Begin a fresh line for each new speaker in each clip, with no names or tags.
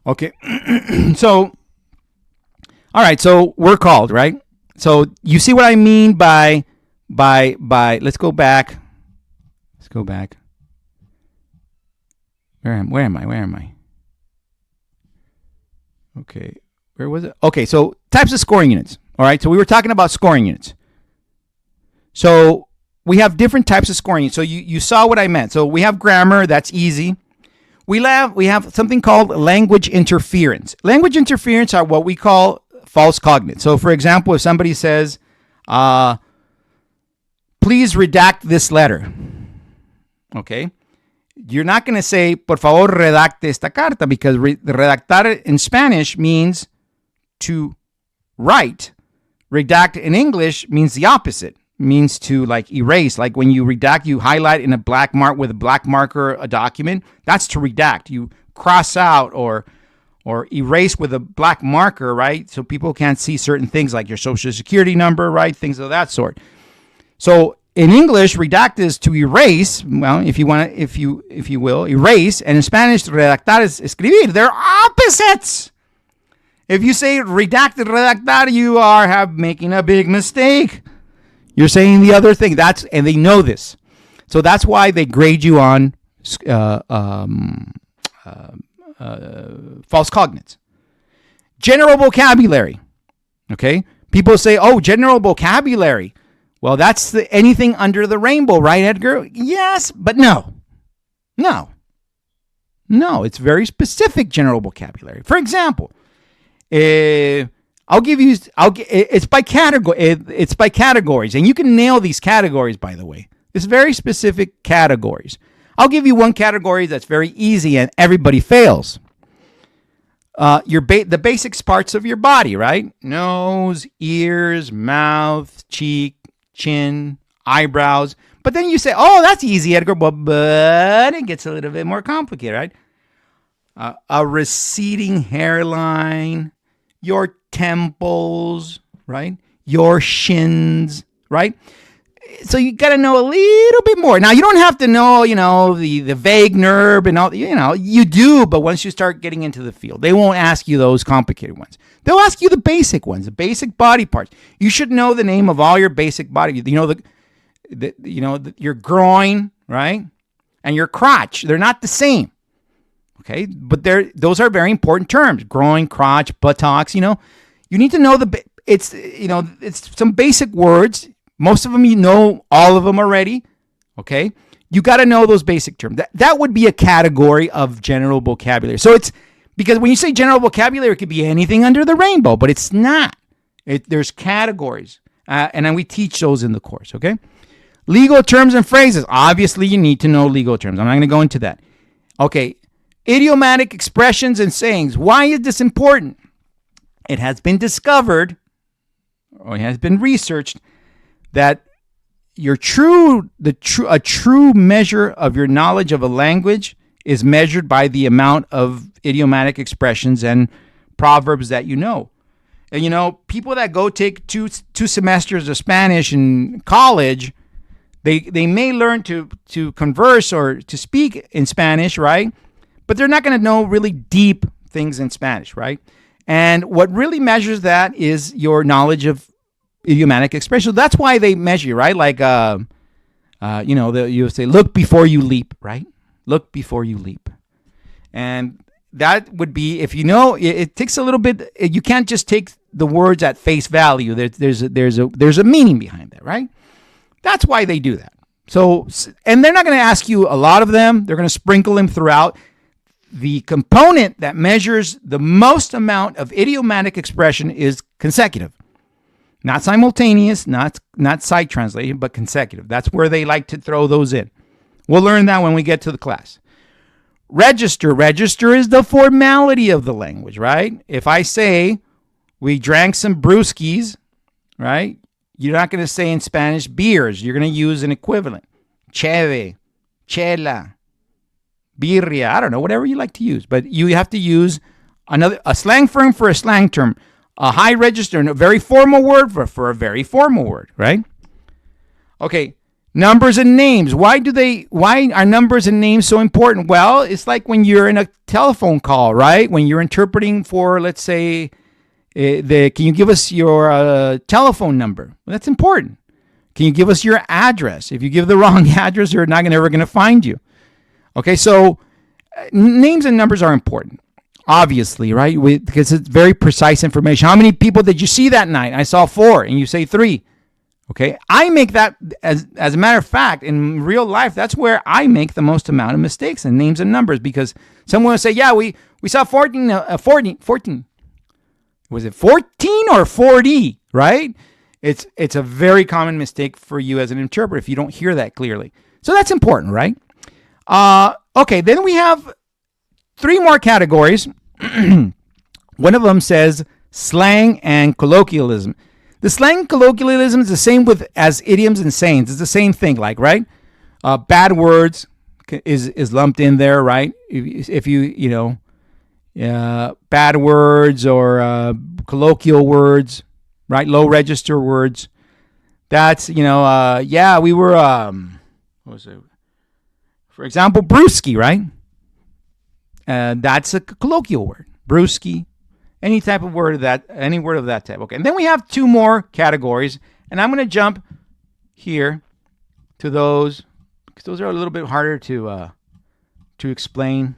Okay. So, all right. So we're called, right? So you see what I mean by let's go back. Let's go back. Where am I? Okay. Where was it? Okay, so types of scoring units. All right. So we were talking about scoring units. So we have different types of scoring units. So you saw what I meant. So we have grammar, that's easy. We have something called language interference. Language interference are what we call false cognates. So for example, if somebody says, please redact this letter. Okay. You're not going to say, por favor, redacte esta carta, because redactar in Spanish means to write. Redact in English means the opposite. Means to like erase. Like when you redact, you highlight in a black mark with a black marker a document. That's to redact. You cross out or erase with a black marker, right? So people can't see certain things like your social security number, right? Things of that sort. So in English, redact is to erase. Well, if you will, erase. And in Spanish, redactar is escribir. They're opposites. If you say redacted, redactar, you are making a big mistake. You're saying the other thing. And they know this. So that's why they grade you on false cognates. General vocabulary. Okay? People say, oh, general vocabulary. Well, that's anything under the rainbow, right, Edgar? Yes, but no. No, it's very specific general vocabulary. For example, it's by category. It's by categories, and you can nail these categories. By the way, it's very specific categories. I'll give you one category that's very easy, and everybody fails. The basic parts of your body, right? Nose, ears, mouth, cheek, chin, eyebrows. But then you say, oh, that's easy, Edgar, but it gets a little bit more complicated, right? A receding hairline, your temples, right? Your shins, right? So you got to know a little bit more. Now, you don't have to know, the vague nerve and all, you do, but once you start getting into the field, they won't ask you those complicated ones. They'll ask you the basic ones, the basic body parts. You should know the name of all your basic body. Your groin, right? And your crotch. They're not the same. Okay? But those are very important terms. Groin, crotch, buttocks, You need to know it's some basic words. Most of them you know all of them already. Okay? You got to know those basic terms. That would be a category of general vocabulary. So it's because when you say general vocabulary, it could be anything under the rainbow, but it's not. There's categories, and then we teach those in the course, okay? Legal terms and phrases. Obviously, you need to know legal terms. I'm not going to go into that. Okay, idiomatic expressions and sayings. Why is this important? It has been discovered, or it has been researched, that a true measure of your knowledge of a language is measured by the amount of idiomatic expressions and proverbs that you know. And people that go take two semesters of Spanish in college, they may learn to converse or to speak in Spanish, right? But they're not going to know really deep things in Spanish, right? And what really measures that is your knowledge of idiomatic expressions. That's why they measure, right? Like, you'll say, look before you leap, right? Look before you leap. And that would be, if it takes a little bit, you can't just take the words at face value. There's a meaning behind that, right? That's why they do that. So, and they're not going to ask you a lot of them. They're going to sprinkle them throughout. The component that measures the most amount of idiomatic expression is consecutive. Not simultaneous, not side translation, but consecutive. That's where they like to throw those in. We'll learn that when we get to the class. Register. Register is the formality of the language, right? If I say we drank some brewskis, right? You're not going to say in Spanish beers. You're going to use an equivalent. Cheve, chela, birria. I don't know, whatever you like to use. But you have to use a slang term for a slang term. A high register and a very formal word for a very formal word, right? Okay. Numbers and names. Why are numbers and names so important? Well, it's like when you're in a telephone call, right? When you're interpreting for, let's say, can you give us your telephone number? Well, that's important. Can you give us your address? If you give the wrong address, they're not ever going to find you. Okay, so names and numbers are important, obviously, right? Because it's very precise information. How many people did you see that night? I saw 4, and you say 3. Okay, I make that, as a matter of fact, in real life, that's where I make the most amount of mistakes in names and numbers, because someone will say, yeah, we saw 14. Was it 14 or 40, right? It's a very common mistake for you as an interpreter if you don't hear that clearly. So that's important, right? Okay, then we have 3 more categories. One of them says slang and colloquialism. The slang and colloquialism is the same as idioms and sayings. It's the same thing, like, right? Bad words is lumped in there, right? If bad words or colloquial words, right? Low register words. That's, we were, what was it? For example, brewski, right? That's a colloquial word. Brewski. Any type of word of that, any word of that type. Okay, and then we have 2 more categories, and I'm going to jump here to those because those are a little bit harder to explain.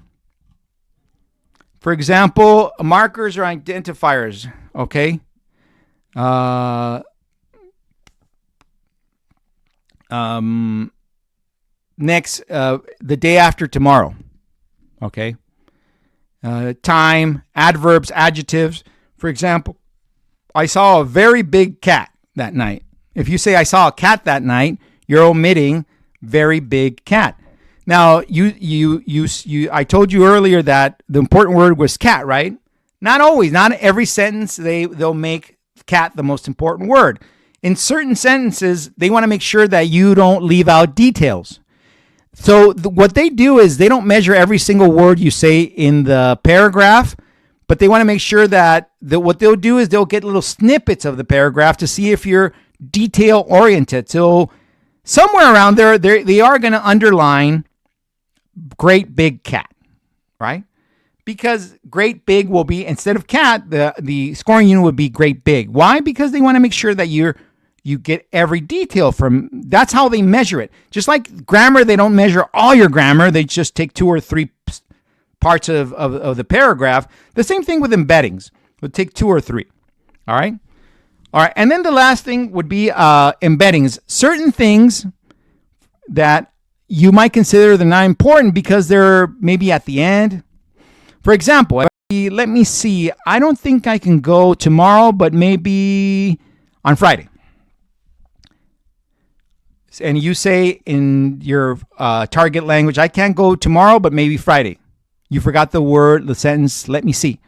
For example, markers or identifiers. Okay. Next, the day after tomorrow. Okay. Time, adverbs, adjectives. For example, I saw a very big cat that night. If you say I saw a cat that night, you're omitting very big cat. Now, I told you earlier that the important word was cat, right? Not always. Not every sentence they'll make cat the most important word. In certain sentences, they want to make sure that you don't leave out details. So what they do is they don't measure every single word you say in the paragraph, but they want to make sure that what they'll do is they'll get little snippets of the paragraph to see if you're detail oriented. So somewhere around there, they are going to underline great big cat, right? Because great big will be, instead of cat, the scoring unit would be great big. Why? Because they want to make sure that you get every detail from. That's how they measure it. Just like grammar, they don't measure all your grammar. They just take 2 or 3 parts of the paragraph. The same thing with embeddings. They'll take 2 or 3. All right? All right. And then the last thing would be embeddings. Certain things that you might consider they're not important because they're maybe at the end. For example, let me see. I don't think I can go tomorrow, but maybe on Friday. And you say in your target language, I can't go tomorrow, but maybe Friday. You forgot the sentence, let me see.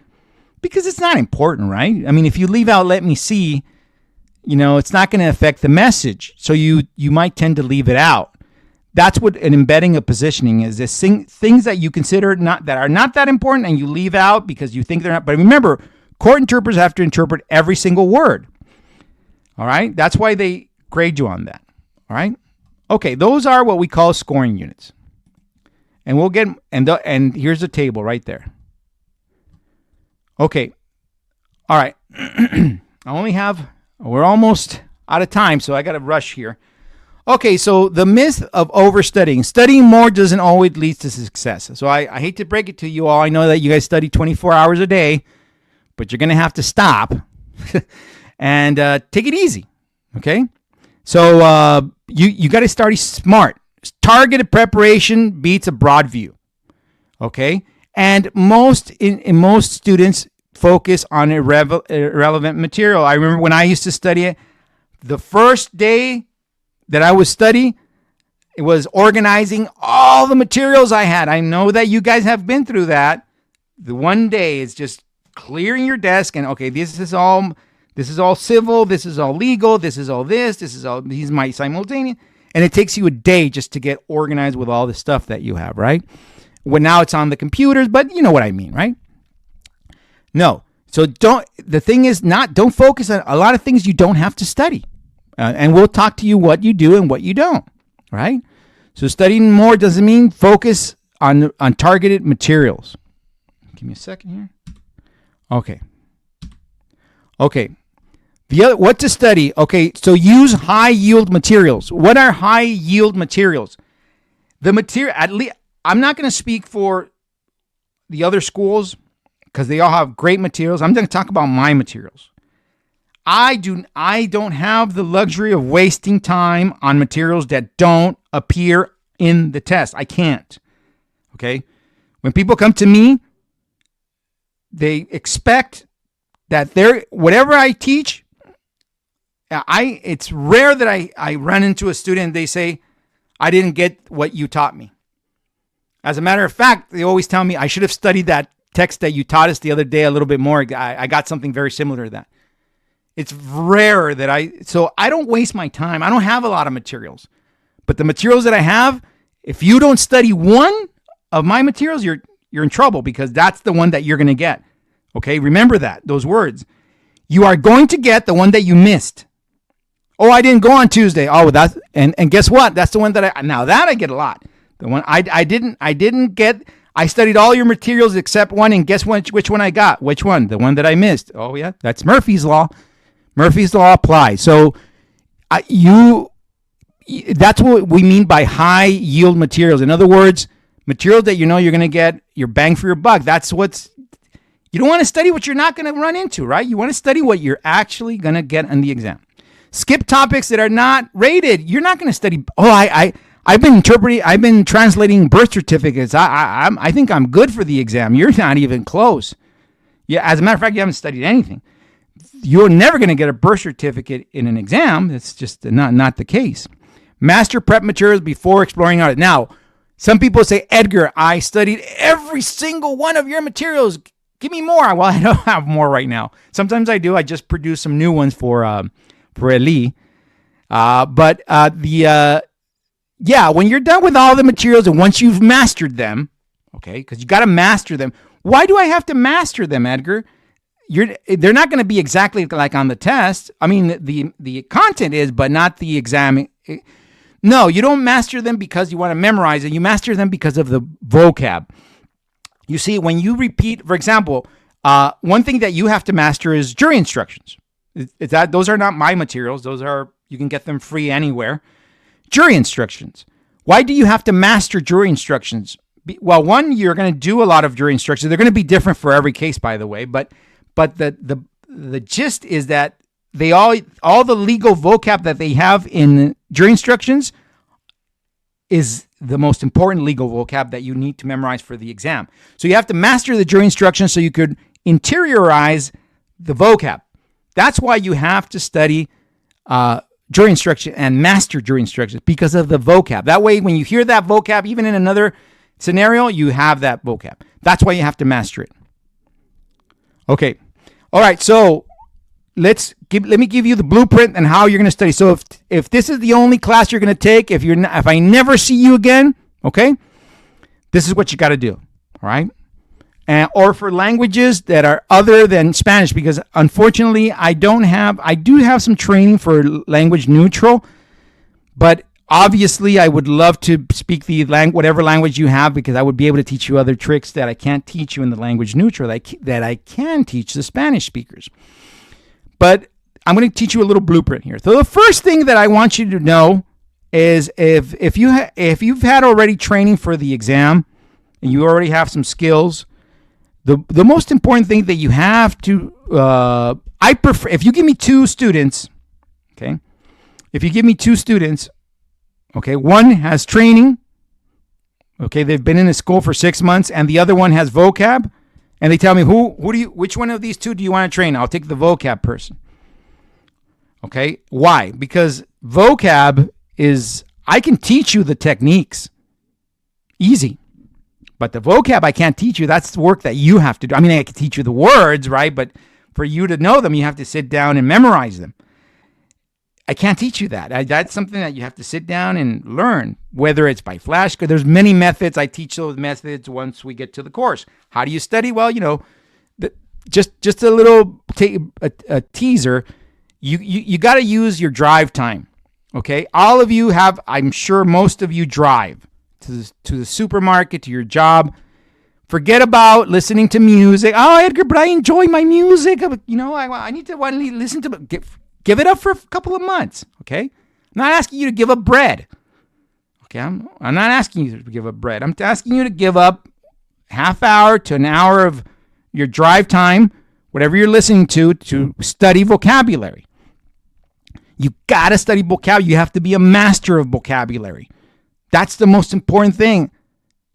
Because it's not important, right? I mean, if you leave out let me see, it's not going to affect the message. So you might tend to leave it out. That's what an embedding of positioning is. This things that you consider that are not that important and you leave out because you think they're not. But remember, court interpreters have to interpret every single word. All right? That's why they grade you on that. All right. Okay. Those are what we call scoring units. And we'll get, and here's the table right there. Okay. All right. We're almost out of time, so I got to rush here. Okay. So the myth of overstudying. Studying more doesn't always lead to success. So I hate to break it to you all. I know that you guys study 24 hours a day, but you're going to have to stop and take it easy. Okay. So you got to start smart. Targeted preparation beats a broad view. Okay, and most students focus on irrelevant material. I remember when I used to study it, the first day that I would study, it was organizing all the materials I had. I know that you guys have been through that. The one day is just clearing your desk and okay, this is all civil, this is all legal, this is all these might simultaneous. And it takes you a day just to get organized with all the stuff that you have, right? Well, now it's on the computers, but you know what I mean, right? No. So don't focus on a lot of things you don't have to study. And we'll talk to you what you do and what you don't. right? So studying more doesn't mean focus on targeted materials. Give me a second here. Okay. What to study? Okay, so use high yield materials. What are high yield materials? The material, at least, I'm not going to speak for the other schools because they all have great materials. I'm going to talk about my materials. I don't have the luxury of wasting time on materials that don't appear in the test. I can't. Okay? When people come to me, they expect that whatever I teach, it's rare that I run into a student and they say, I didn't get what you taught me. As a matter of fact, they always tell me I should have studied that text that you taught us the other day a little bit more. I got something very similar to that. It's rare that so I don't waste my time. I don't have a lot of materials. But the materials that I have, if you don't study one of my materials, you're in trouble because that's the one that you're going to get. Okay? Remember those words. You are going to get the one that you missed. Oh, I didn't go on Tuesday. Oh, and guess what? That's the one that I get a lot. The one I didn't get. I studied all your materials except one, and guess which one I got? Which one? The one that I missed. Oh yeah, that's Murphy's Law. Murphy's Law applies. So that's what we mean by high yield materials. In other words, materials that you're going to get your bang for your buck. You don't want to study what you're not going to run into, right? You want to study what you're actually going to get on the exam. Skip topics that are not rated. You're not going to study. Oh, I've been translating birth certificates. I think I'm good for the exam. You're not even close. Yeah, as a matter of fact, you haven't studied anything. You're never going to get a birth certificate in an exam. It's just not the case. Master prep materials before exploring art. Now, some people say, Edgar, I studied every single one of your materials. Give me more. Well, I don't have more right now. Sometimes I do. I just produce some new ones for Eli. When you're done with all the materials and once you've mastered them, okay, because you got to master them. Why do I have to master them, Edgar? They're not going to be exactly like on the test. I mean, the content is, but not the exam. No, you don't master them because you want to memorize it. You master them because of the vocab. You see, when you repeat, for example, one thing that you have to master is jury instructions. Those are not my materials. You can get them free anywhere. Jury instructions. Why do you have to master jury instructions? Well, one, you're going to do a lot of jury instructions. They're going to be different for every case, by the way. But the gist is that all the legal vocab that they have in jury instructions is the most important legal vocab that you need to memorize for the exam. So you have to master the jury instructions so you could interiorize the vocab. That's why you have to study jury instruction and master jury instructions because of the vocab. That way, when you hear that vocab, even in another scenario, you have that vocab. That's why you have to master it. Okay. All right. So let me give you the blueprint and how you're going to study. So if this is the only class you're going to take, if I never see you again, okay, this is what you got to do. All right. Or for languages that are other than Spanish, because unfortunately I do have some training for language neutral, but obviously I would love to speak whatever language you have, because I would be able to teach you other tricks that I can't teach you in the language neutral that I can teach the Spanish speakers. But I'm going to teach you a little blueprint here. So the first thing that I want you to know is if you've had already training for the exam and you already have some skills, the most important thing that you have to, I prefer, if you give me two students, okay, okay, one has training, okay, they've been in a school for 6 months, and the other one has vocab, and they tell me, which one of these two do you want to train? I'll take the vocab person. Okay, why? Because vocab I can teach you the techniques, easy. But the vocab I can't teach you. That's the work that you have to do. I mean, I can teach you the words, right? But for you to know them, you have to sit down and memorize them. I can't teach you that. That's something that you have to sit down and learn, whether it's by flashcards. There's many methods. I teach those methods once we get to the course. How do you study? Well, just a little a teaser. You got to use your drive time. Okay, all of you have, I'm sure most of you drive to the supermarket, to your job. Forget about listening to music. Oh, Edgar, but I enjoy my music. I need to listen to it. Give it up for a couple of months, okay? I'm not asking you to give up bread. Okay, I'm not asking you to give up bread. I'm asking you to give up half hour to an hour of your drive time, whatever you're listening to study vocabulary. You got to study vocabulary. You have to be a master of vocabulary. That's the most important thing.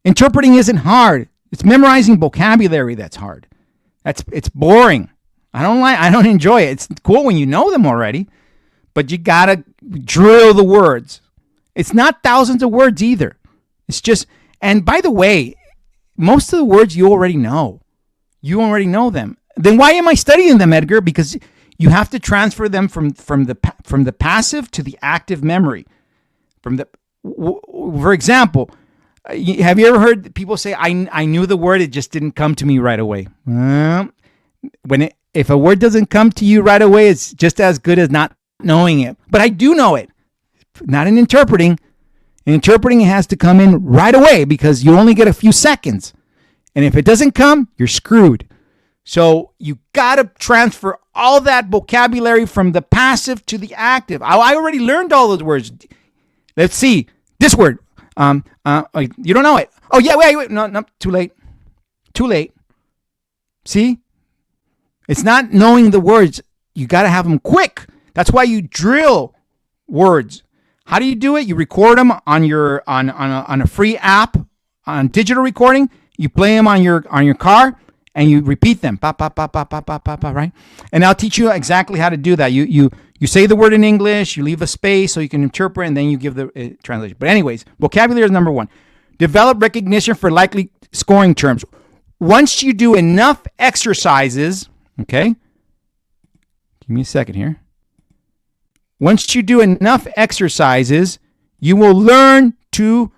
Interpreting isn't hard. It's memorizing vocabulary that's hard. It's boring. I don't enjoy it. It's cool when you know them already, but you got to drill the words. It's not thousands of words either. It's just, and by the way, most of the words you already know. You already know them. Then why am I studying them, Edgar? Because you have to transfer them from the passive to the active memory. For example, have you ever heard people say, I knew the word, it just didn't come to me right away? If a word doesn't come to you right away, it's just as good as not knowing it. But I do know it. Not in interpreting. In interpreting, it has to come in right away because you only get a few seconds. And if it doesn't come, you're screwed. So you got to transfer all that vocabulary from the passive to the active. I already learned all those words. Let's see. This word. You don't know it. Oh, yeah, wait. No, too late. Too late. See? It's not knowing the words. You got to have them quick. That's why you drill words. How do you do it? You record them on your on a free app, on digital recording. You play them on your car, and you repeat them. Pa, pa, pa, pa, pa, pa, pa, pa, right? And I'll teach you exactly how to do that. You say the word in English, you leave a space so you can interpret, and then you give the translation. But anyways, vocabulary is number one. Develop recognition for likely scoring terms. Once you do enough exercises, okay? Give me a second here. Once you do enough exercises, you will learn to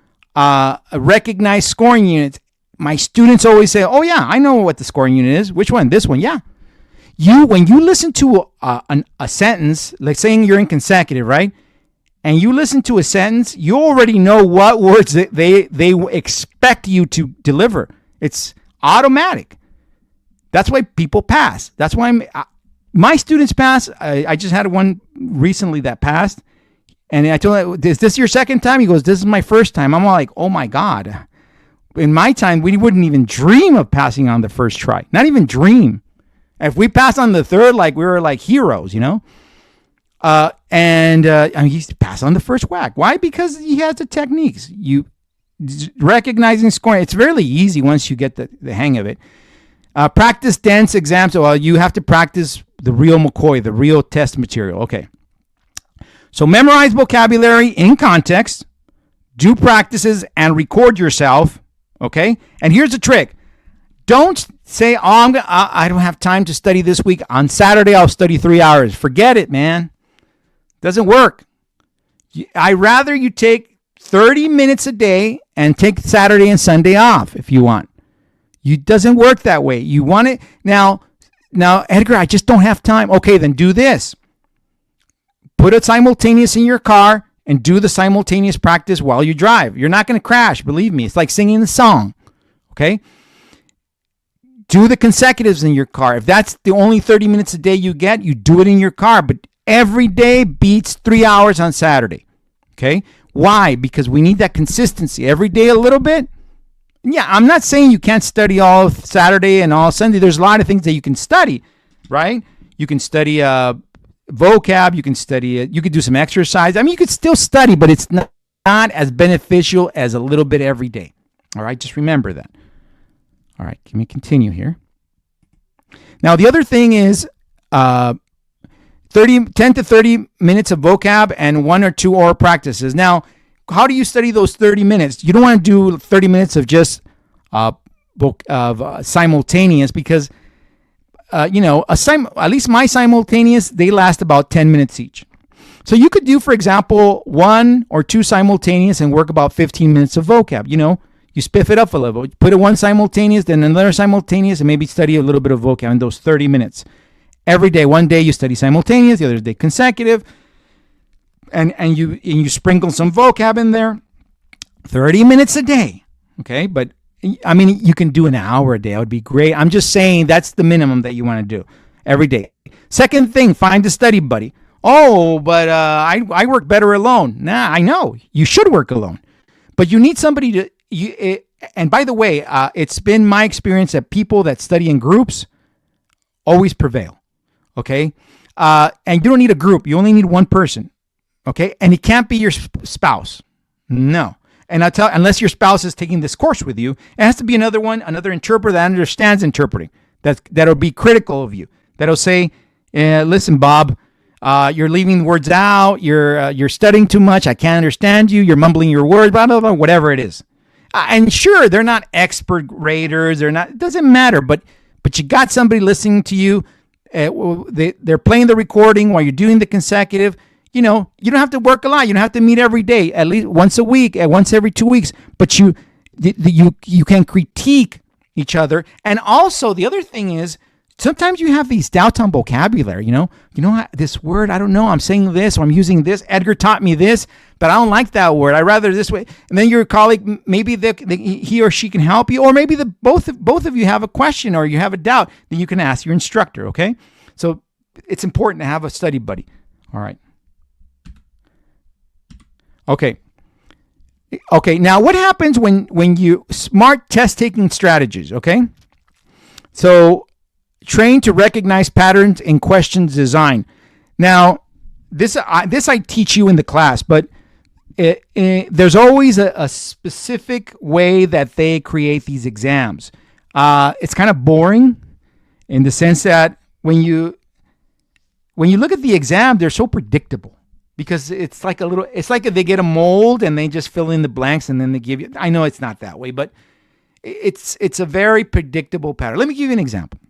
recognize scoring units. My students always say, oh yeah, I know what the scoring unit is. Which one? This one, yeah. When you listen to a sentence, like saying you're in consecutive, right? And you listen to a sentence, you already know what words they expect you to deliver. It's automatic. That's why people pass. That's why my students pass. I just had one recently that passed. And I told him, is this your second time? He goes, this is my first time. I'm all like, oh my God. In my time, we wouldn't even dream of passing on the first try. Not even dream. If we passed on the third, like we were like heroes, you know? He passed on the first whack. Why? Because he has the techniques. You recognizing scoring. It's really easy once you get the hang of it. Practice dense exams. Well, you have to practice the real McCoy, the real test material. Okay. So memorize vocabulary in context. Do practices and record yourself. Okay. And here's the trick. Don't say, oh, I don't have time to study this week. On Saturday, I'll study 3 hours. Forget it, man. Doesn't work. I'd rather you take 30 minutes a day and take Saturday and Sunday off if you want. It doesn't work that way. You want it now, Edgar, I just don't have time. Okay, then do this. Put it simultaneous in your car and do the simultaneous practice while you drive. You're not going to crash, believe me. It's like singing the song. Okay? Do the consecutives in your car. If that's the only 30 minutes a day you get, you do it in your car. But every day beats 3 hours on Saturday. Okay? Why? Because we need that consistency. Every day a little bit. Yeah, I'm not saying you can't study all Saturday and all Sunday. There's a lot of things that you can study, right? You can study vocab. You can study it. You could do some exercise. I mean, you could still study, but it's not as beneficial as a little bit every day. All right? Just remember that. All right, let me continue here. Now, the other thing is 10 to 30 minutes of vocab and 1 or 2 oral practices. Now, how do you study those 30 minutes? You don't want to do 30 minutes of just simultaneous because, at least my simultaneous, they last about 10 minutes each. So you could do, for example, 1 or 2 simultaneous and work about 15 minutes of vocab, You spiff it up a little. Put it one simultaneous, then another simultaneous, and maybe study a little bit of vocab in those 30 minutes. Every day, one day you study simultaneous, the other day consecutive. and you sprinkle some vocab in there. 30 minutes a day. Okay, but I mean, you can do an hour a day. That would be great. I'm just saying that's the minimum that you want to do every day. Second thing, find a study buddy. Oh, but I work better alone. Nah, I know you should work alone, but you need somebody to. And by the way, it's been my experience that people that study in groups always prevail. Okay, and you don't need a group. You only need one person. Okay, and it can't be your spouse. No. And I'll tell, unless your spouse is taking this course with you, it has to be another interpreter that understands interpreting. That'll be critical of you. That'll say, "Listen, Bob, you're leaving words out. You're studying too much. I can't understand you. You're mumbling your words. Blah blah blah. Whatever it is." And sure, they're not expert graders. They're not. It doesn't matter. But you got somebody listening to you. They're playing the recording while you're doing the consecutive. You know, you don't have to work a lot. You don't have to meet every day, at least once a week, once every 2 weeks. But you can critique each other. And also, the other thing is, sometimes you have these doubts on vocabulary. You know this word, I don't know. I'm saying this, or I'm using this. Edgar taught me this, but I don't like that word. I rather this way. And then your colleague, maybe he or she can help you, or maybe both of you have a question or you have a doubt that you can ask your instructor. Okay, so it's important to have a study buddy. All right. Okay. Now, what happens when you smart test taking strategies? Okay. So, train to recognize patterns in questions design. Now, this I teach you in the class, but there's always a specific way that they create these exams. It's kind of boring in the sense that when you look at the exam, they're so predictable. Because it's like they get a mold and they just fill in the blanks and then they give you. I know it's not that way, but it's a very predictable pattern. Let me give you an example.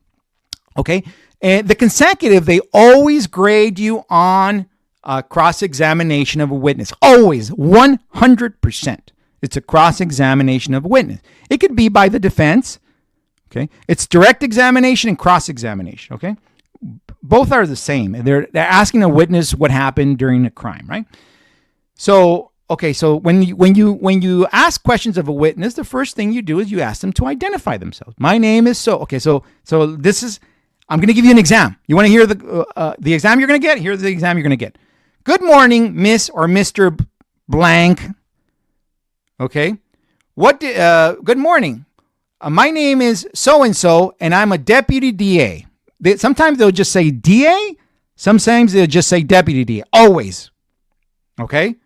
Okay, and the consecutive, they always grade you on cross-examination of a witness. Always, 100%. It's a cross-examination of a witness. It could be by the defense. Okay, it's direct examination and cross-examination. Okay. Both are the same. They're asking a witness what happened during a crime, right? So, okay, so when you ask questions of a witness, the first thing you do is you ask them to identify themselves. My name is so. Okay, so this is. I'm going to give you an exam. You want to hear the exam you're going to get? Here's the exam you're going to get. Good morning, Miss or Mr. Blank. Okay. Good morning. My name is so and so, and I'm a deputy DA. Sometimes they'll just say DA. Sometimes they'll just say deputy DA. Always. Okay?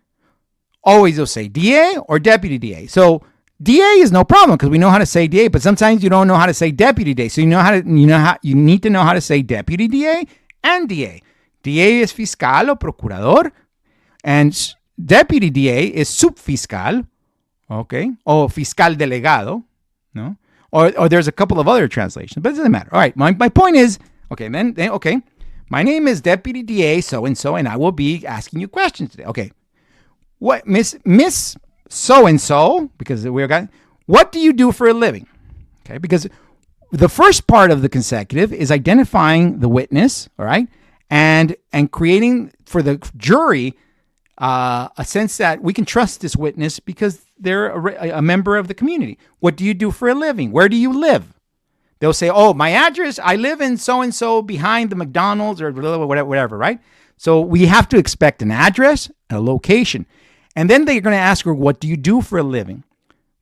Always they'll say DA or deputy DA. So DA is no problem because we know how to say DA, but sometimes you don't know how to say deputy DA. So you need to know how to say deputy DA and DA. DA is fiscal or procurador, and deputy DA is subfiscal, okay? Or fiscal delegado, no? Or there's a couple of other translations, but it doesn't matter. All right, my point is, okay, my name is Deputy DA so-and-so, and I will be asking you questions today. Okay, what, Miss so-and-so, because what do you do for a living? Okay, because the first part of the consecutive is identifying the witness, all right, and creating for the jury a sense that we can trust this witness because they're a member of the community. What do you do for a living? Where do you live? They'll say, oh, my address, I live in so-and-so behind the McDonald's or whatever, right? So we have to expect an address, a location. And then they're going to ask her, what do you do for a living?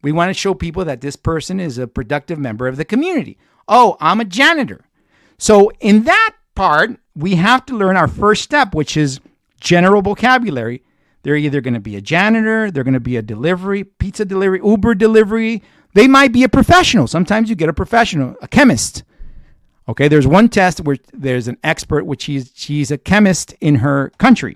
We want to show people that this person is a productive member of the community. Oh, I'm a janitor. So in that part, we have to learn our first step, which is general vocabulary. They're either going to be a janitor, they're going to be a delivery, pizza delivery, Uber delivery. They might be a professional. Sometimes you get a professional, a chemist. Okay, there's one test where there's an expert, which she's a chemist in her country.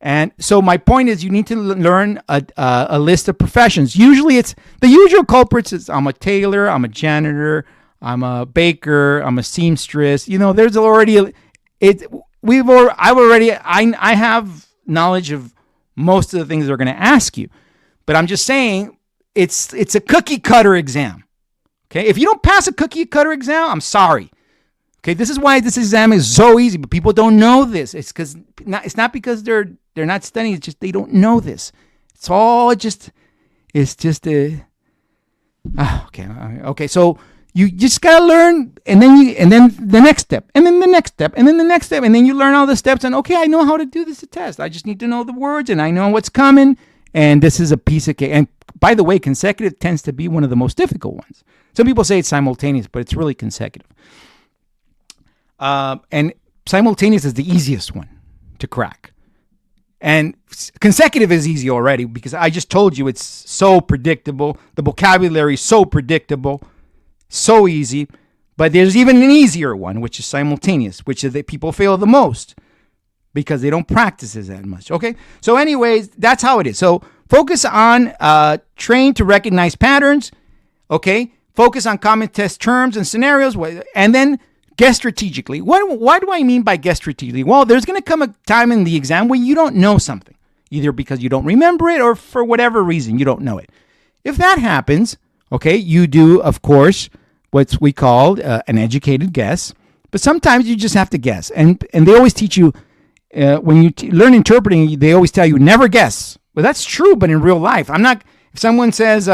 And so my point is you need to learn a list of professions. Usually it's the usual culprits. Is I'm a tailor, I'm a janitor, I'm a baker, I'm a seamstress. There's already I have knowledge of most of the things they're going to ask you, but I'm just saying it's a cookie cutter exam. Okay, if you don't pass a cookie cutter exam, I'm sorry. Okay, this is why this exam is so easy, but people don't know this. It's not because they're not studying. It's just they don't know this. It's all just. It's just a. Okay. So you just gotta learn, and then the next step, and then the next step, and then the next step, and then you learn all the steps. And okay, I know how to do this test. I just need to know the words, and I know what's coming. And this is a piece of cake. And by the way, consecutive tends to be one of the most difficult ones. Some people say it's simultaneous, but it's really consecutive. And simultaneous is the easiest one to crack. And consecutive is easy already because I just told you it's so predictable. The vocabulary is so predictable, so easy. But there's even an easier one, which is simultaneous, which is that people fail the most because they don't practice it that much. Okay? So anyways, that's how it is. So focus on train to recognize patterns. Okay? Focus on common test terms and scenarios. And then guess strategically. What do I mean by guess strategically? Well, there's going to come a time in the exam where you don't know something, either because you don't remember it or for whatever reason you don't know it. If that happens, okay, you do, of course, what we call an educated guess. But sometimes you just have to guess. And they always teach you, when you learn interpreting, they always tell you never guess. Well, that's true, but in real life, if someone says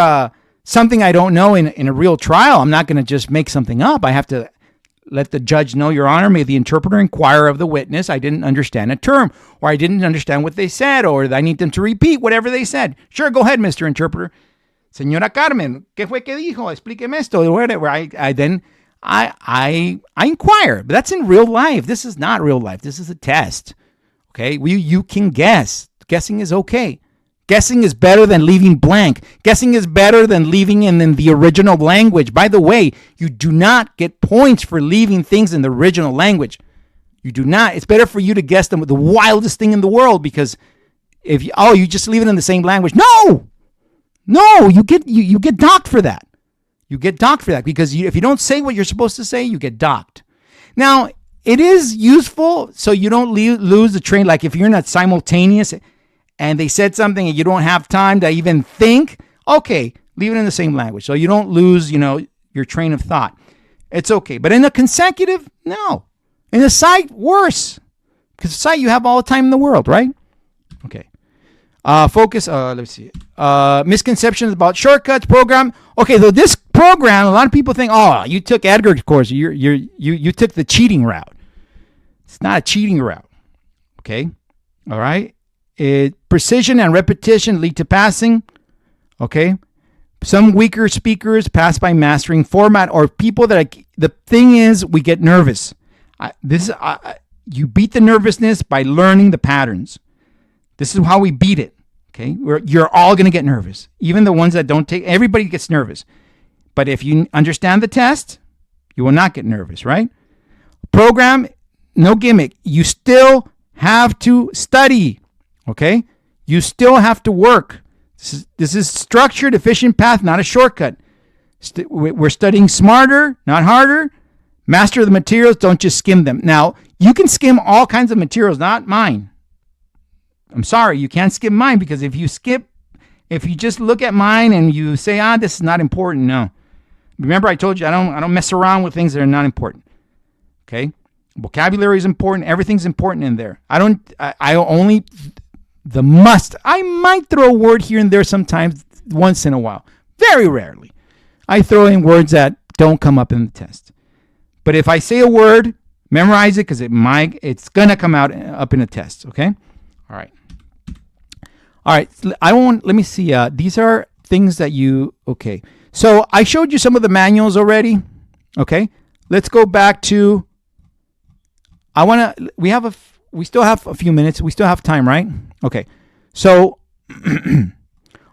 something I don't know in a real trial, I'm not going to just make something up. I have to let the judge know, Your Honor, may the interpreter inquire of the witness. I didn't understand a term, or I didn't understand what they said, or I need them to repeat whatever they said. Sure, go ahead, Mr. Interpreter. Señora Carmen, ¿qué fue que dijo? Explíqueme esto, or whatever. I inquire, but that's in real life. This is not real life. This is a test. Okay, you can guess. Guessing is okay. Guessing is better than leaving blank. Guessing is better than leaving in the original language. By the way, you do not get points for leaving things in the original language. You do not. It's better for you to guess the wildest thing in the world because if you just leave it in the same language. No, you get docked for that. You get docked for that because if you don't say what you're supposed to say, you get docked. Now, it is useful so you don't lose the train. Like if you're not simultaneous and they said something and you don't have time to even think, okay, leave it in the same language. So you don't lose, your train of thought. It's okay. But in a consecutive, no. In a sight, worse. Because the sight you have all the time in the world, right? Okay. Focus, let's see. Misconceptions about shortcuts program. Okay, so this program, a lot of people think, oh, you took Edgar's course. You took the cheating route. It's not a cheating route. Okay? All right? Precision and repetition lead to passing. Okay? Some weaker speakers pass by mastering format, or people the thing is, we get nervous. You beat the nervousness by learning the patterns. This is how we beat it. Okay? You're all going to get nervous. Even the ones that don't take, everybody gets nervous. But if you understand the test, you will not get nervous, right? Program, no gimmick. You still have to study. Okay? You still have to work. This is structured, efficient path, not a shortcut. We're studying smarter, not harder. Master the materials, don't just skim them. Now, you can skim all kinds of materials, not mine. I'm sorry, you can't skim mine because if you just look at mine and you say, this is not important, no. Remember I told you I don't mess around with things that are not important. Okay? Vocabulary is important, everything's important in there. I might throw a word here and there sometimes, once in a while. Very rarely. I throw in words that don't come up in the test. But if I say a word, memorize it because it's going to come up in a test, okay? All right. Let me see. These are things that okay. So I showed you some of the manuals already, okay? Let's go back to, we still have a few minutes. We still have time, right? Okay. So,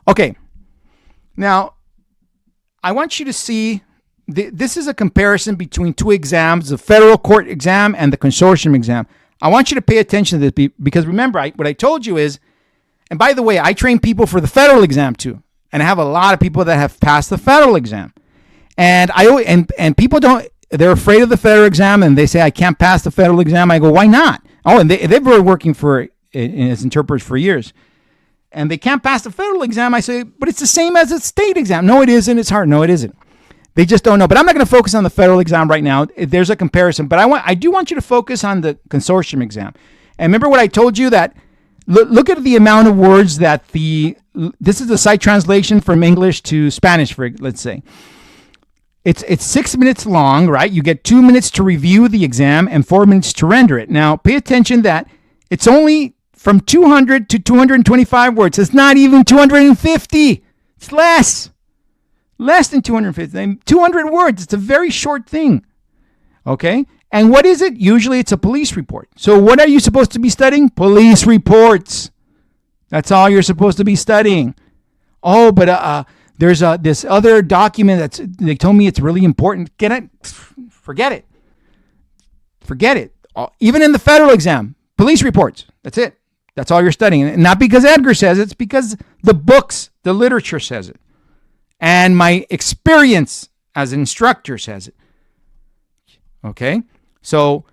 okay. Now, I want you to see, this is a comparison between two exams, the federal court exam and the consortium exam. I want you to pay attention to this because remember, what I told you is, and by the way, I train people for the federal exam too. And I have a lot of people that have passed the federal exam. And people they're afraid of the federal exam and they say, I can't pass the federal exam. I go, why not? Oh, and they've been working as interpreters for years. And they can't pass the federal exam. I say, but it's the same as a state exam. No, it isn't. It's hard. No, it isn't. They just don't know. But I'm not going to focus on the federal exam right now. There's a comparison. But I do want you to focus on the consortium exam. And remember what I told you, that look at the amount of words that this is the site translation from English to Spanish, let's say. It's 6 minutes long, right? You get 2 minutes to review the exam and 4 minutes to render it. Now, pay attention that it's only from 200 to 225 words. It's not even 250. It's less than 250. 200 words. It's a very short thing. Okay? And what is it? Usually it's a police report. So what are you supposed to be studying? Police reports. That's all you're supposed to be studying. Oh, but there's this other document they told me it's really important. Get it? Forget it. Forget it. Even in the federal exam, police reports. That's it. That's all you're studying. And not because Edgar says it, it's because the books, the literature says it. And my experience as an instructor says it. Okay? So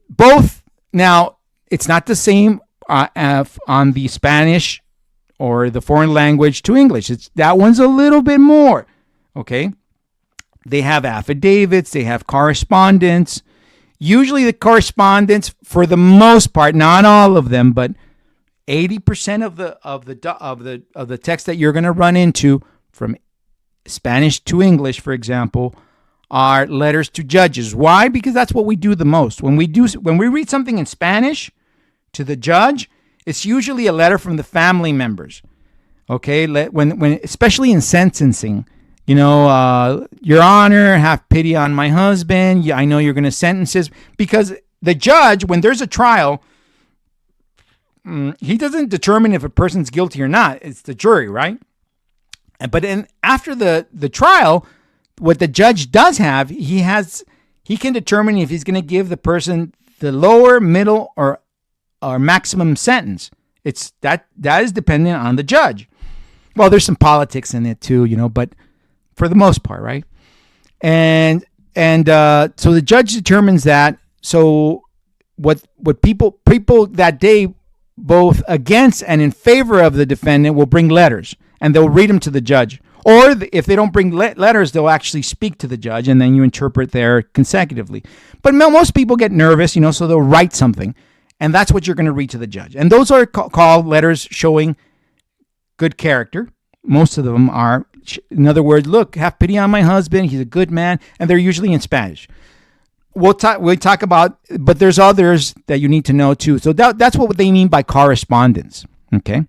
both, now, it's not the same on the Spanish or the foreign language to English. That one's a little bit more. Okay? They have affidavits, they have correspondence. Usually the correspondence, for the most part, not all of them, but 80% of the text that you're going to run into from Spanish to English, for example, are letters to judges. Why? Because that's what we do the most. When we read something in Spanish to the judge, it's usually a letter from the family members. Okay, when especially in sentencing, Your Honor, have pity on my husband. I know you're going to sentence him, because the judge, when there's a trial, he doesn't determine if a person's guilty or not. It's the jury, right? But then after the trial, what the judge does have, he can determine if he's going to give the person the lower, middle, or maximum sentence. That is dependent on the judge. Well, there's some politics in it too, but for the most part, right? And so the judge determines that. So what people that day, both against and in favor of the defendant, will bring letters, and they'll read them to the judge. Or if they don't bring letters, they'll actually speak to the judge, and then you interpret there consecutively. But most people get nervous, so they'll write something, and that's what you're going to read to the judge. And those are called letters showing good character. Most of them are. In other words, look, have pity on my husband. He's a good man. And they're usually in Spanish. We'll talk about, but there's others that you need to know too. So that's what they mean by correspondence. Okay.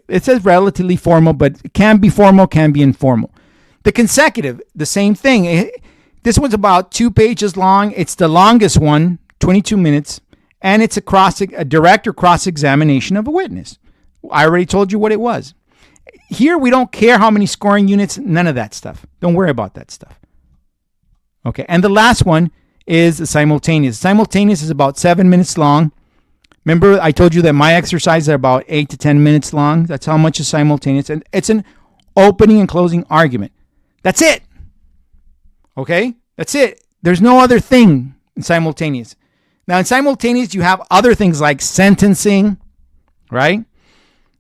It says relatively formal, but it can be formal, can be informal. The consecutive, the same thing. This one's about 2 pages long. It's the longest one, 22 minutes, and it's a direct or cross-examination of a witness. I already told you what it was. Here, we don't care how many scoring units, none of that stuff. Don't worry about that stuff. Okay, and the last one is the simultaneous. Simultaneous is about 7 minutes long. Remember, I told you that my exercises are about 8 to 10 minutes long. That's how much is simultaneous. And it's an opening and closing argument. That's it. Okay? That's it. There's no other thing in simultaneous. Now, in simultaneous, you have other things like sentencing, right?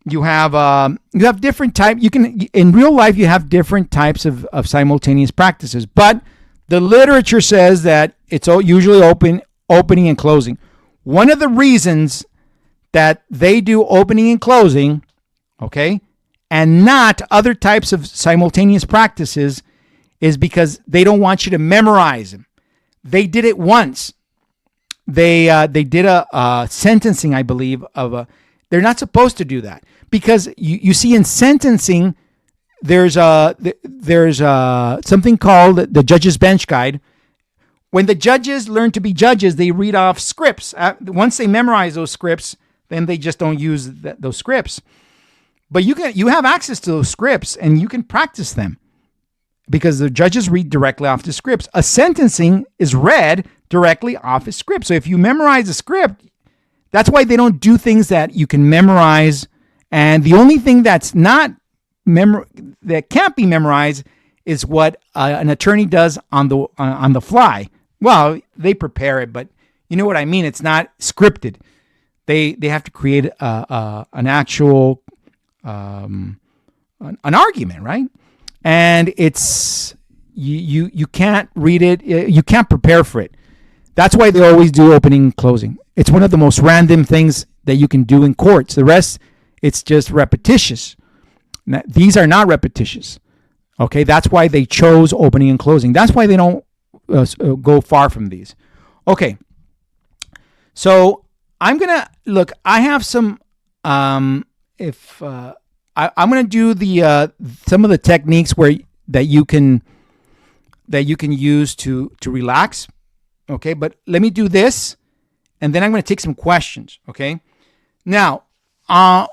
You have different types. In real life, you have different types of simultaneous practices. But the literature says that it's usually opening and closing. One of the reasons that they do opening and closing, okay, and not other types of simultaneous practices, is because they don't want you to memorize them. They did it once. They did a sentencing, I believe, they're not supposed to do that, because you see in sentencing, there's something called the Judge's Bench Guide. When the judges learn to be judges, they read off scripts. Once they memorize those scripts, then they just don't use those scripts. But you have access to those scripts, and you can practice them, because the judges read directly off the scripts. A sentencing is read directly off a script. So if you memorize a script, that's why they don't do things that you can memorize. And the only thing that's not that can't be memorized is what an attorney does on the fly. Well, they prepare it, but you know what I mean. It's not scripted. They have to create an actual an argument, right? And it's you can't read it. You can't prepare for it. That's why they always do opening and closing. It's one of the most random things that you can do in courts. The rest, it's just repetitious. Now, these are not repetitious. Okay, that's why they chose opening and closing. That's why they don't go far from these. Okay, so I'm gonna look. I have some. I'm gonna do the some of the techniques that you can use to relax. Okay, but let me do this, and then I'm going to take some questions. Okay, now I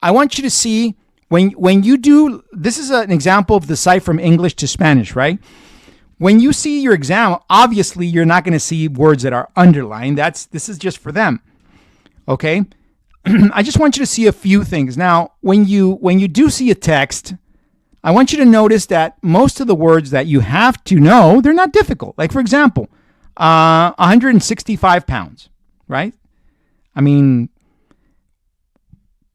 want you to see when you do. This is an example of the site from English to Spanish, right? When you see your exam, obviously you're not going to see words that are underlined. This is just for them. Okay, I just want you to see a few things. Now, when you do see a text, I want you to notice that most of the words that you have to know, they're not difficult. Like, for example, 165 pounds, right? I mean,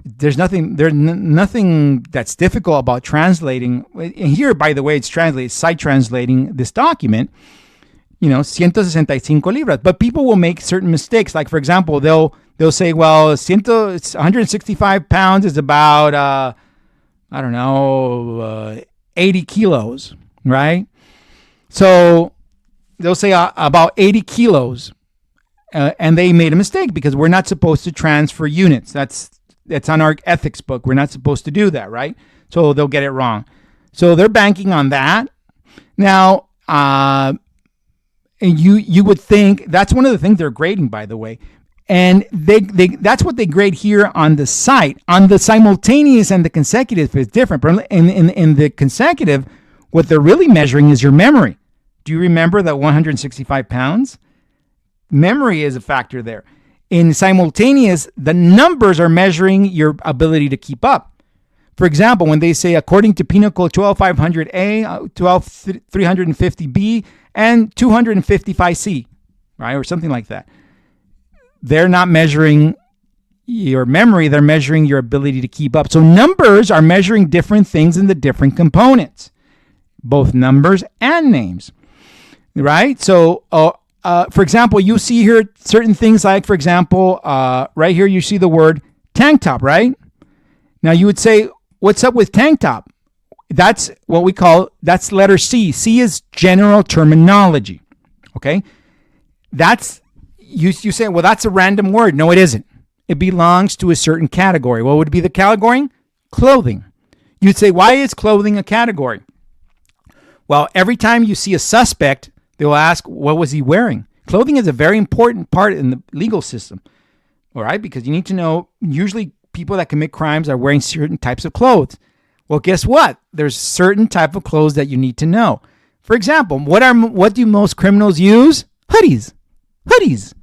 there's nothing that's difficult about translating. And here, by the way, it's site translating this document, 165 libras. But people will make certain mistakes. Like, for example, they'll say, well, 165 pounds is about, 80 kilos, right? So they'll say about 80 kilos, and they made a mistake because we're not supposed to transfer units. That's on our ethics book. We're not supposed to do that, right? So they'll get it wrong. So they're banking on that. Now, and you would think that's one of the things they're grading, by the way. And that's what they grade here on the site. On the simultaneous and the consecutive is different. But in the consecutive, what they're really measuring is your memory. Do you remember that 165 pounds? Memory is a factor there. In simultaneous, the numbers are measuring your ability to keep up. For example, when they say, according to Penal Code 12500A, 12350B, and 255C, right, or something like that, they're not measuring your memory, they're measuring your ability to keep up. So numbers are measuring different things in the different components, both numbers and names, right? So, for example, you see here certain things like, for example, right here you see the word tank top, right? Now you would say, what's up with tank top? That's what we call, that's letter C. C is general terminology, okay? That's, you say, well, that's a random word. No, it isn't. It belongs to a certain category. What would be the category? Clothing. You'd say, why is clothing a category? Well, every time you see a suspect, they will ask, what was he wearing? Clothing is a very important part in the legal system, all right? Because you need to know, usually people that commit crimes are wearing certain types of clothes. Well, guess what? There's certain type of clothes that you need to know. For example, what do most criminals use? Hoodies. Hoodies.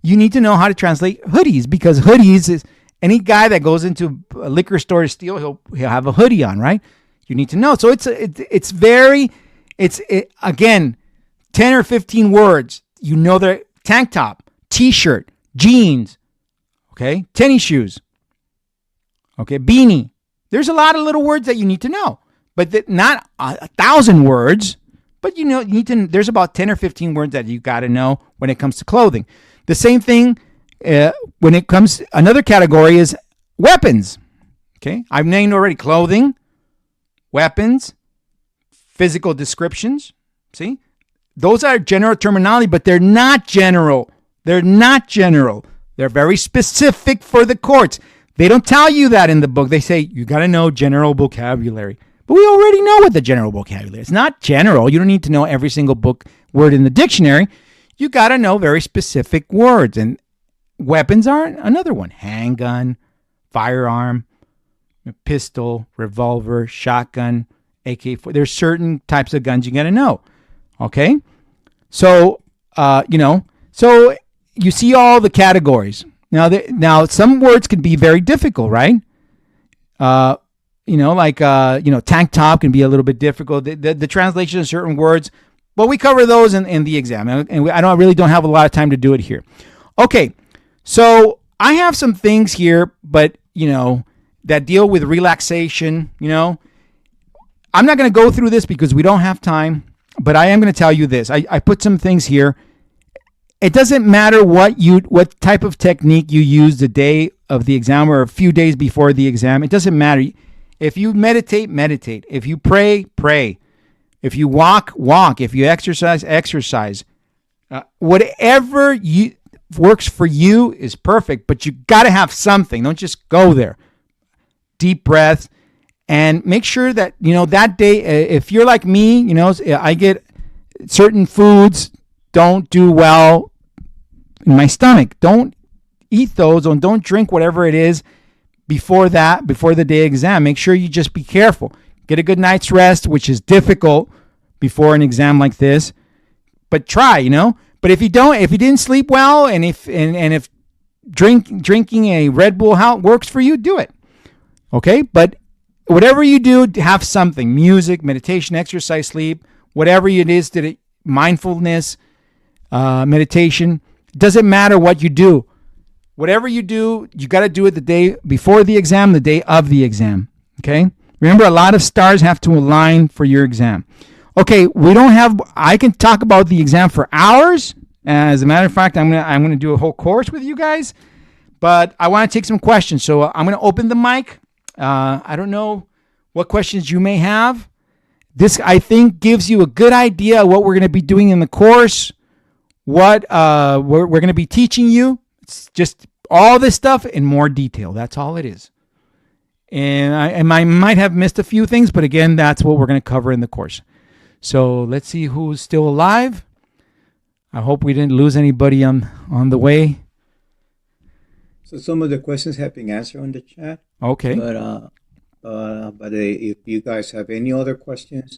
You need to know how to translate hoodies, because hoodies is any guy that goes into a liquor store to steal, he'll have a hoodie on, right? You need to know. So it's again, 10 or 15 words. You know, they're tank top, t-shirt, jeans, okay, tennis shoes, okay, beanie. There's a lot of little words that you need to know, but not 1,000 words. But you need to. There's about 10 or 15 words that you got to know when it comes to clothing. The same thing when it comes. Another category is weapons. Okay, I've named already clothing, weapons, physical descriptions. See, those are general terminology, but they're not general. They're not general. They're very specific for the courts. They don't tell you that in the book. They say you got to know general vocabulary. But we already know what the general vocabulary is. It's not general. You don't need to know every single book word in the dictionary. You got to know very specific words. And weapons are another one. Handgun, firearm, pistol, revolver, shotgun, AK-4. There's certain types of guns you got to know. Okay? So, so you see all the categories. Now some words can be very difficult, right? Tank top can be a little bit difficult. The translation of certain words, but we cover those in the exam, and I really don't have a lot of time to do it here. Okay, so I have some things here, but that deal with relaxation. I'm not going to go through this because we don't have time, but I am going to tell you this. I put some things here. It doesn't matter what type of technique you use the day of the exam or a few days before the exam. It doesn't matter. If you meditate, meditate. If you pray, pray. If you walk, walk. If you exercise, exercise. Whatever works for you is perfect, but you got to have something. Don't just go there. Deep breath, and make sure that, that day, if you're like me, I get certain foods don't do well in my stomach. Don't eat those, or don't drink whatever it is before the day exam. Make sure you just be careful. Get a good night's rest, which is difficult before an exam like this, but try, But if you didn't sleep well, and if drinking a Red Bull works for you, do it. Okay? But whatever you do, have something: music, meditation, exercise, sleep, whatever it is, mindfulness, meditation. Doesn't matter what you do. Whatever you do, you got to do it the day before the exam, the day of the exam. Okay? Remember, a lot of stars have to align for your exam. Okay, I can talk about the exam for hours. As a matter of fact, I'm gonna do a whole course with you guys, but I want to take some questions. So I'm gonna open the mic. I don't know what questions you may have. This, I think, gives you a good idea of what we're gonna be doing in the course, what we're gonna be teaching you. It's just all this stuff in more detail. That's all it is. And I might have missed a few things, but again, that's what we're gonna cover in the course. So let's see who's still alive. I hope we didn't lose anybody on the way.
So some of the questions have been answered on the chat.
Okay.
But if you guys have any other questions,